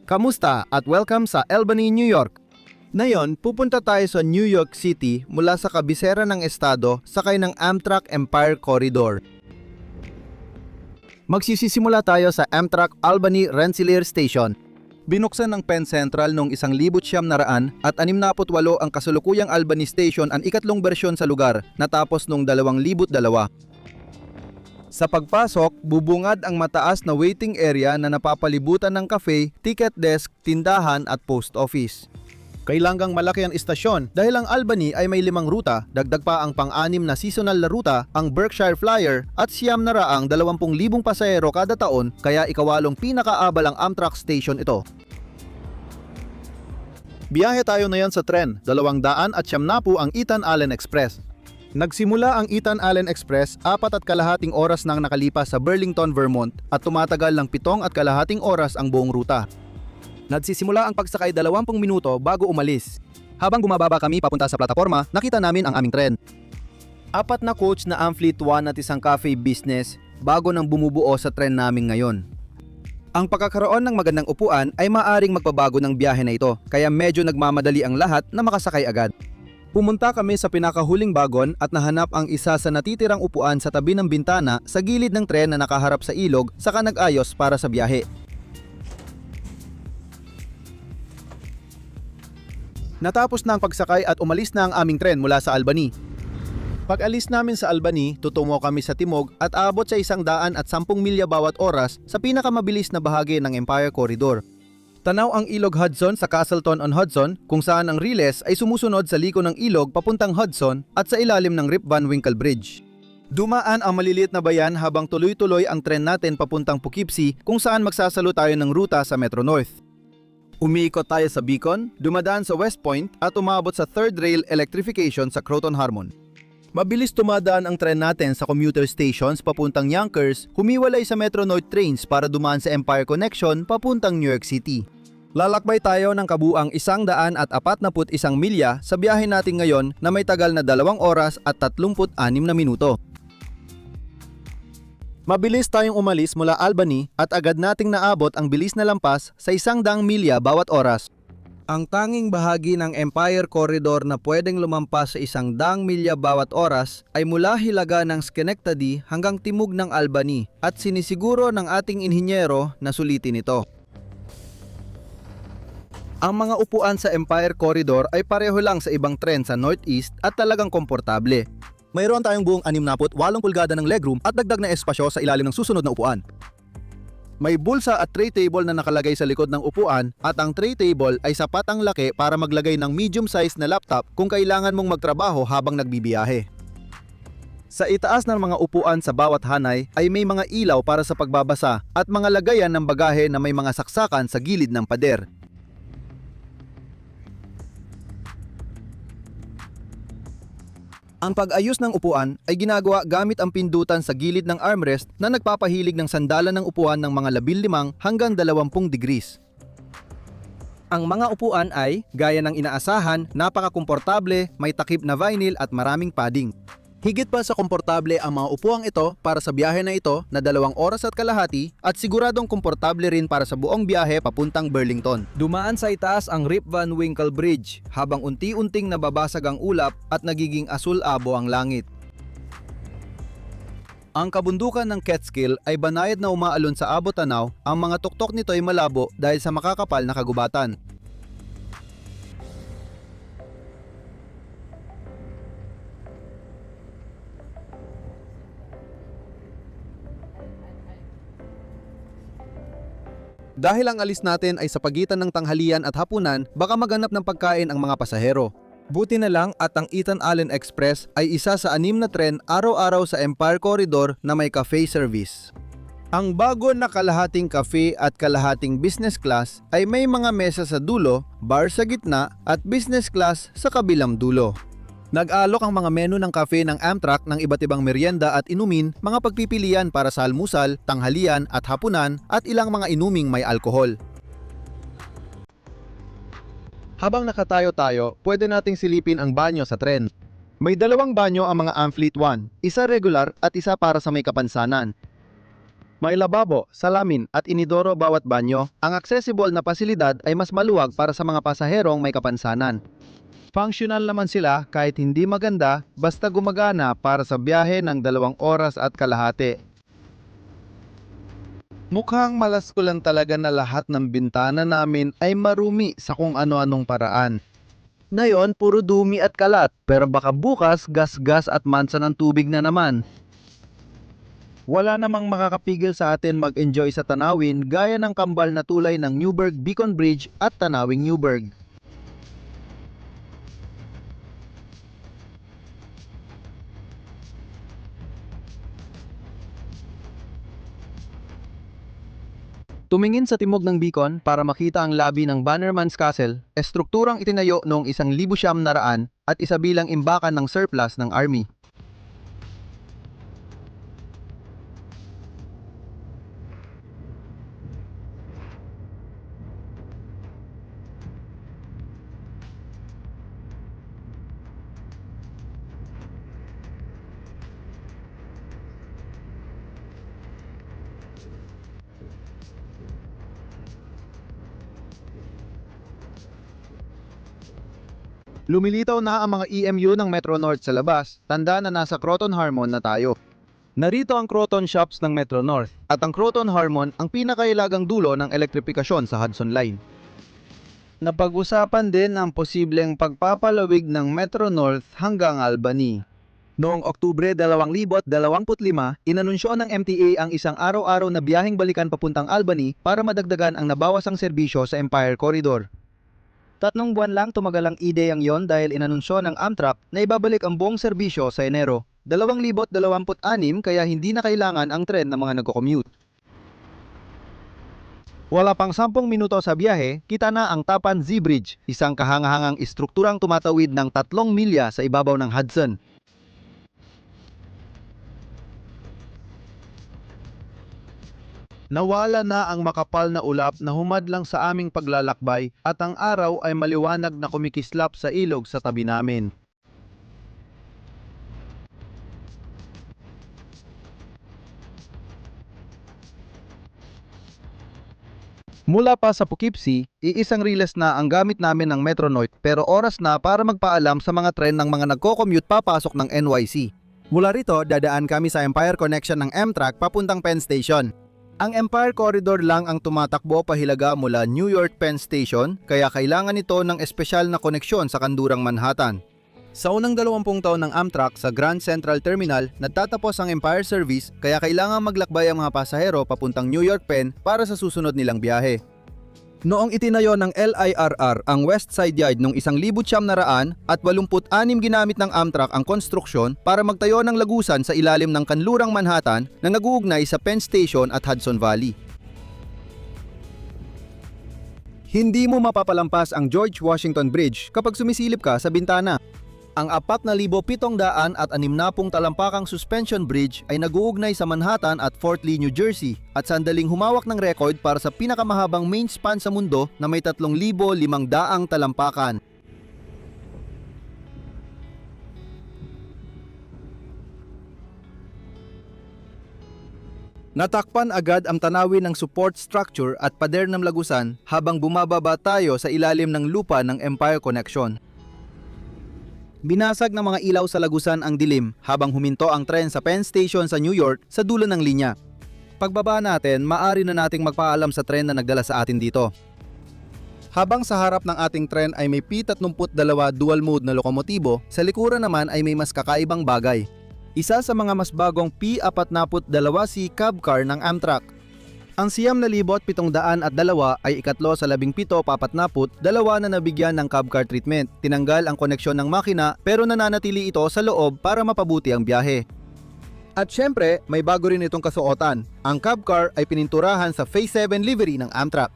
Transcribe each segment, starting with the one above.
Kamusta at welcome sa Albany, New York. Ngayon, pupunta tayo sa New York City mula sa kabisera ng estado sakay ng Amtrak Empire Corridor. Magsisimula tayo sa Amtrak Albany Rensselaer Station. Binuksan ng Penn Central noong 1968 at 68 ang kasalukuyang Albany Station ang ikatlong bersyon sa lugar natapos noong 2002. Sa pagpasok, bubungad ang mataas na waiting area na napapalibutan ng cafe, ticket desk, tindahan at post office. Kailangang malaki ang istasyon dahil ang Albany ay may 5 ruta, dagdag pa ang pang-6 na seasonal na ruta, ang Berkshire Flyer at siyam na raang 20,000 pasahero kada taon kaya ikawalong pinakaabal ang Amtrak station ito. Biyahe tayo na yan sa tren, 200 at 70 ang Ethan Allen Express. Nagsimula ang Ethan Allen Express 4.5 oras nang nakalipas sa Burlington, Vermont at tumatagal ng 7.5 oras ang buong ruta. Nagsisimula ang pagsakay 20 minuto bago umalis. Habang bumababa kami papunta sa plataforma, nakita namin ang aming tren. 4 na coach na Amfleet 1 at isang cafe business bago nang bumubuo sa tren namin ngayon. Ang pagkakaroon ng magandang upuan ay maaring magpabago ng biyahe na ito, kaya medyo nagmamadali ang lahat na makasakay agad. Pumunta kami sa pinakahuling bagon at nahanap ang isa sa natitirang upuan sa tabi ng bintana sa gilid ng tren na nakaharap sa ilog saka nag-ayos para sa biyahe. Natapos na ang pagsakay at umalis na ang aming tren mula sa Albany. Pag-alis namin sa Albany, tutungo kami sa timog at aabot sa 110 milya bawat oras sa pinakamabilis na bahagi ng Empire Corridor. Tanaw ang ilog Hudson sa Castleton-on-Hudson kung saan ang riles ay sumusunod sa liko ng ilog papuntang Hudson at sa ilalim ng Rip Van Winkle Bridge. Dumaan ang maliliit na bayan habang tuloy-tuloy ang tren natin papuntang Poughkeepsie kung saan magsasalo tayo ng ruta sa Metro North. Umiikot tayo sa Beacon, dumadaan sa West Point at umabot sa third rail electrification sa Croton Harmon. Mabilis tumadaan ang tren natin sa commuter stations papuntang Yonkers, humiwalay sa Metro North trains para dumaan sa Empire Connection papuntang New York City. Lalakbay tayo ng kabuang 141 milya sa biyahe natin ngayon na may tagal na 2 oras at 36 na minuto. Mabilis tayong umalis mula Albany at agad nating naabot ang bilis na lampas sa 100 milya bawat oras. Ang tanging bahagi ng Empire Corridor na pwedeng lumampas sa 100 milya bawat oras ay mula hilaga ng Schenectady hanggang timog ng Albany at sinisiguro ng ating inhinyero na sulitin ito. Ang mga upuan sa Empire Corridor ay pareho lang sa ibang tren sa Northeast at talagang komportable. Mayroon tayong buong 68 pulgada ng legroom at dagdag na espasyo sa ilalim ng susunod na upuan. May bulsa at tray table na nakalagay sa likod ng upuan at ang tray table ay sapat ang laki para maglagay ng medium size na laptop kung kailangan mong magtrabaho habang nagbibiyahe. Sa itaas ng mga upuan sa bawat hanay ay may mga ilaw para sa pagbabasa at mga lagayan ng bagahe na may mga saksakan sa gilid ng pader. Ang pag-ayos ng upuan ay ginagawa gamit ang pindutan sa gilid ng armrest na nagpapahilig ng sandalan ng upuan ng mga 15 hanggang 20 degrees. Ang mga upuan ay, gaya ng inaasahan, napakakomportable, may takip na vinyl at maraming padding. Higit pa sa komportable ang mga upuang ito para sa biyahe na ito na 2 oras at kalahati at siguradong komportable rin para sa buong biyahe papuntang Burlington. Dumaan sa itaas ang Rip Van Winkle Bridge habang unti-unting nababasag ang ulap at nagiging asul-abo ang langit. Ang kabundukan ng Catskill ay banayad na umaalon sa abot-tanaw, ang mga tuktok nito ay malabo dahil sa makakapal na kagubatan. Dahil ang alis natin ay sa pagitan ng tanghalian at hapunan, baka maganap ng pagkain ang mga pasahero. Buti na lang at ang Ethan Allen Express ay isa sa 6 na tren araw-araw sa Empire Corridor na may cafe service. Ang bago na kalahating cafe at kalahating business class ay may mga mesa sa dulo, bar sa gitna at business class sa kabilang dulo. Nag-alok ang mga menu ng cafe ng Amtrak ng iba't ibang merienda at inumin, mga pagpipilian para sa almusal, tanghalian at hapunan at ilang mga inuming may alkohol. Habang nakatayo-tayo, pwede nating silipin ang banyo sa tren. May 2 banyo ang mga Amfleet 1, isa regular at isa para sa may kapansanan. May lababo, salamin at inidoro bawat banyo. Ang accessible na pasilidad ay mas maluwag para sa mga pasaherong may kapansanan. Functional naman sila kahit hindi maganda basta gumagana para sa biyahe ng 2 oras at kalahati. Mukhang malaskulan talaga na lahat ng bintana namin ay marumi sa kung ano-anong paraan. Ngayon, puro dumi at kalat, pero baka bukas gas-gas at mansa ng tubig na naman. Wala namang makakapigil sa atin mag-enjoy sa tanawin gaya ng kambal na tulay ng Newburgh Beacon Bridge at Tanawing Newburgh. Tumingin sa timog ng Beacon para makita ang labi ng Bannerman's Castle, estrukturang itinayo noong 1900 at isa bilang imbakan ng surplus ng Army. Lumilitaw na ang mga EMU ng Metro North sa labas, tanda na nasa Croton Harmon na tayo. Narito ang Croton Shops ng Metro North at ang Croton Harmon ang pinakailagang dulo ng elektripikasyon sa Hudson Line. Napag-usapan din ang posibleng pagpapalawig ng Metro North hanggang Albany. Noong Oktubre 2025, inanunsyo ng MTA ang isang araw-araw na biyaheng balikan papuntang Albany para madagdagan ang nabawasang serbisyo sa Empire Corridor. 3 buwan lang tumagal ang ideyang yon dahil inanunsyo ng Amtrak na ibabalik ang buong serbisyo sa Enero 2026 kaya hindi na kailangan ang tren ng mga nagko-commute. Wala pang 10 minuto sa biyahe, kita na ang Tappan Zee Bridge, isang kahangahangang istrukturang tumatawid ng 3 milya sa ibabaw ng Hudson. Nawala na ang makapal na ulap na humadlang sa aming paglalakbay at ang araw ay maliwanag na kumikislap sa ilog sa tabi namin. Mula pa sa Poughkeepsie, iisang riles na ang gamit namin ng Metro North pero oras na para magpaalam sa mga tren ng mga nagko-commute papasok ng NYC. Mula rito, dadaan kami sa Empire Connection ng Amtrak papuntang Penn Station. Ang Empire Corridor lang ang tumatakbo pahilaga mula New York Penn Station kaya kailangan nito ng espesyal na koneksyon sa kandurang Manhattan. Sa unang 20 taon ng Amtrak sa Grand Central Terminal, nagtatapos ang Empire Service kaya kailangan maglakbay ang mga pasahero papuntang New York Penn para sa susunod nilang biyahe. Noong itinayo ng LIRR ang West Side Yard noong 1986 ginamit ng Amtrak ang konstruksyon para magtayo ng lagusan sa ilalim ng kanlurang Manhattan na nag-uugnay sa Penn Station at Hudson Valley. Hindi mo mapapalampas ang George Washington Bridge kapag sumisilip ka sa bintana. Ang 4,760 talampakang suspension bridge ay nag-uugnay sa Manhattan at Fort Lee, New Jersey at sandaling humawak ng record para sa pinakamahabang main span sa mundo na may 3,500 talampakan. Natakpan agad ang tanawin ng support structure at pader ng lagusan habang bumababa tayo sa ilalim ng lupa ng Empire Connection. Binasag ng mga ilaw sa lagusan ang dilim habang huminto ang tren sa Penn Station sa New York sa dulo ng linya. Pagbaba natin, maaari na nating magpaalam sa tren na nagdala sa atin dito. Habang sa harap ng ating tren ay may P32 dual mode na lokomotibo, sa likuran naman ay may mas kakaibang bagay. Isa sa mga mas bagong P42C cab car ng Amtrak. Ang 9,702 ay ikatlo sa 17 papatnaput, 2 na nabigyan ng cab car treatment. Tinanggal ang koneksyon ng makina pero nananatili ito sa loob para mapabuti ang biyahe. At syempre, may bago rin itong kasuotan. Ang cab car ay pininturahan sa Phase 7 livery ng Amtrak.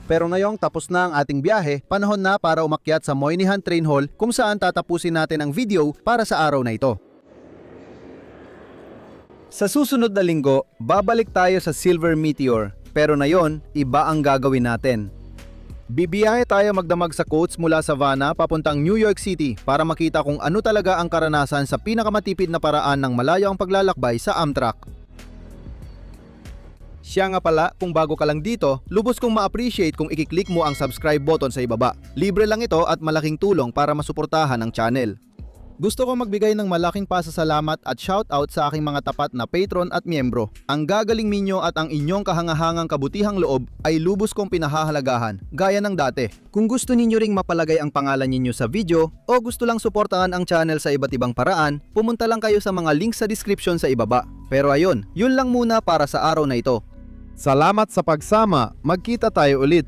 Pero ngayong tapos na ang ating biyahe, panahon na para umakyat sa Moynihan Train Hall kung saan tatapusin natin ang video para sa araw na ito. Sa susunod na linggo, babalik tayo sa Silver Meteor, pero na yon, iba ang gagawin natin. Bibiyahe tayo magdamag sa coach mula Savannah papuntang New York City para makita kung ano talaga ang karanasan sa pinakamatipid na paraan ng malayo ang paglalakbay sa Amtrak. Siya nga pala, kung bago ka lang dito, lubos kong ma-appreciate kung i-click mo ang subscribe button sa ibaba. Libre lang ito at malaking tulong para masuportahan ang channel. Gusto ko magbigay ng malaking pasasalamat at shoutout sa aking mga tapat na patron at miyembro. Ang gagaling ninyo at ang inyong kahangahangang kabutihang loob ay lubos kong pinahahalagahan, gaya ng dati. Kung gusto ninyo ring mapalagay ang pangalan ninyo sa video o gusto lang suportahan ang channel sa iba't ibang paraan, pumunta lang kayo sa mga links sa description sa ibaba. Pero ayun, yun lang muna para sa araw na ito. Salamat sa pagsama, magkita tayo ulit.